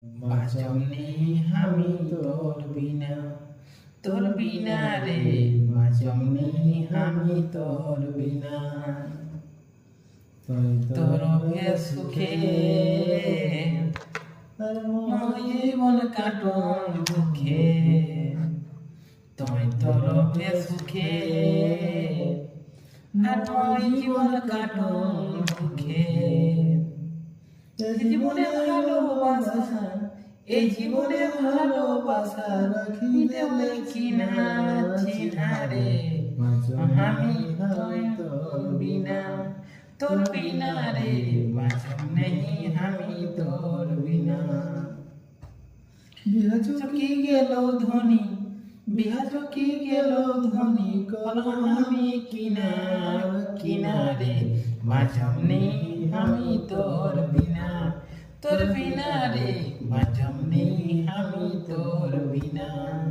বাঁচব নেই আমি তোর বিনা রে বাঁচব নেই আমি তোর বিনা তোর সুখে জীবন কাটন দুঃখে তোর সুখে জীবন কাটন দুঃখে জীবনে ভালোবাসা এই জীবনে ভালোবাসা রাখিতে কিনা চিনারে আমি তোর বিনা রে বাঁচব নেই আমি তোর বিনা বিহা চকি গেল ধ্বনি কলম আমি কিনারে বাঁচব নেই আমি তোর বিনা রে বাঁচব নেই আমি তোর বিনা।